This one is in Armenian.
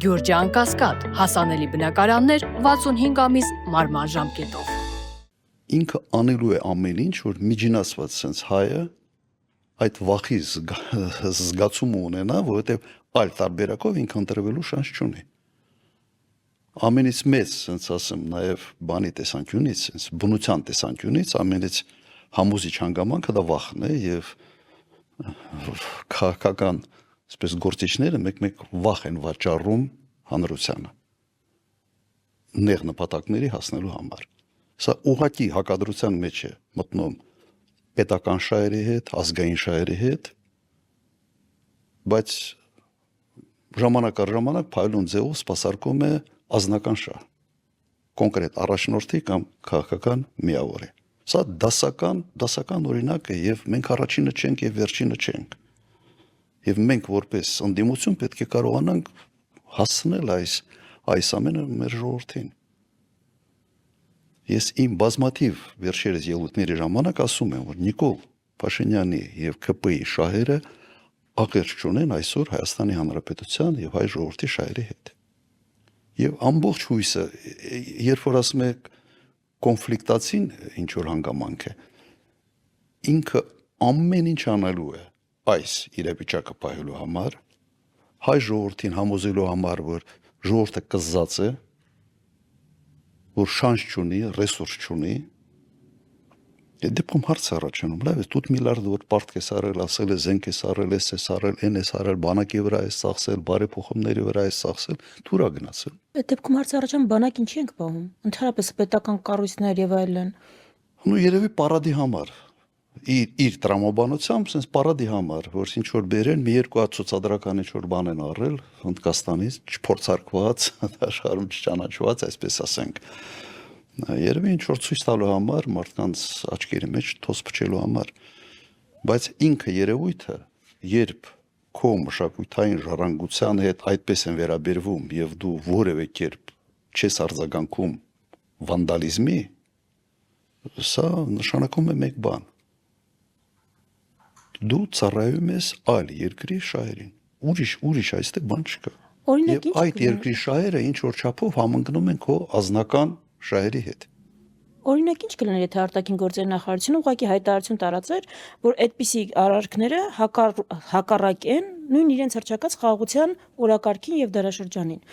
Գյուրջան Կասկադ, հասանելի բնակարաններ 65 ամիս մարման ժամկետով։ Ինքը անելու է ամեն ինչ, որ միջինասված sense հայը այդ վախի զգացումը ունենա, որովհետև այլ տարբերակով ինքը ընտրվելու շանս չունի։ Ամենից մեծ, sense ասեմ, նաև բանի տեսանկյունից, sense բնության տեսանկյունից ամենից համոզիչ հանգամանքը դա վախն է եւ քաղաքական, այսպես գործիչները մեկ-մեկ վախ են վաճառում հանրությանը նեղ նպատակների հասնելու համար։ Սա ուղղակի հակադրության մեջ է մտնում պետական շահերի հետ, ազգային շահերի հետ, բայց ժամանակ առ ժամանակ փայլուն ձևով սպասարկում է ազնական շահ, կոնկրետ առաջնորդի կամ քաղաքական միավորի։ Սա դասական օրինակ է եւ մենք առաջինը չենք եւ վերջինը չենք։ Եվ մենք որպես ընդդիմություն պետք է կարողանանք հասցնել այս ամենը մեր ժողովրդին։ Ես իմ բազմաթիվ վերջերս ելույթների ժամանակ ասում եմ, որ Նիկոլ Փաշինյանի եւ ԿՊ-ի շահերը աղերս չունեն այսօր Հայաստանի Հանրապետության եւ հայ ժողովրդի շահերի հետ։ Եվ ամբողջ հույսը, երբ որ ասում եք կոնֆլիկտացին ինչ որ հանգամանք է, ինքը ամեն ինչ անելու է այս իրավիճակը պահելու համար, հայ ժողովրդին համոզելու համար, որ ժողովուրդը կզած է, որ շանս չունի, ռեսուրս չունի, այդ դեպքում հարց է առաջանում, լավ է, դու միլիարդ որ պարտք ես արել, ասել է զենք ես արել, ես արել, այն ես արել, բանակի վրա ես ծախսել, բարեփոխումների վրա ես ծախսել, դուր է գնացել։ Այդ դեպքում հարց է առաջանում, բանակ ինչի ենք պահում, ընդհանրապես պետական կառույցներ եւ այլն։ Ну երևի պարադի համար, իր տրամաբանությամբ, sense պարադի համար, որ ինչ որ բերեն, մի երկու հատ ցուցադրական ինչ որ բան են առել Հնդկաստանից, չփորձարկված, աշխարհում չճանաչված, այսպես ասենք։ Երևի ինչ որ ցույց տալու համար, մարդկանց աչքերի մեջ թոս փչելու համար, բայց ինքը երևույթը, երբ քո մշակութային ժառանգության հետ այդպես են վերաբերվում եւ դու որևէ կերպ չես արձագանքում վանդալիզմի, սա նշանակում է մեկ բան. դու ծառայում ես այլ երկրի շահերին, ուրիշ այստեղ բան չկա։ Օրինակ Եվ այդ երկրի շահերը ինչ որ չափով համընկնում են քո ազնական շահերի հետ։ Օրինակ ինչ կլիներ, եթե արտաքին գործերի նախարարությունը ուղղակի հայտարարություն տարածեր, որ այդպիսի արարքները հակառակ են նույն իրենց հռչակած խաղաղության օրակարգին եւ դարաշրջանին։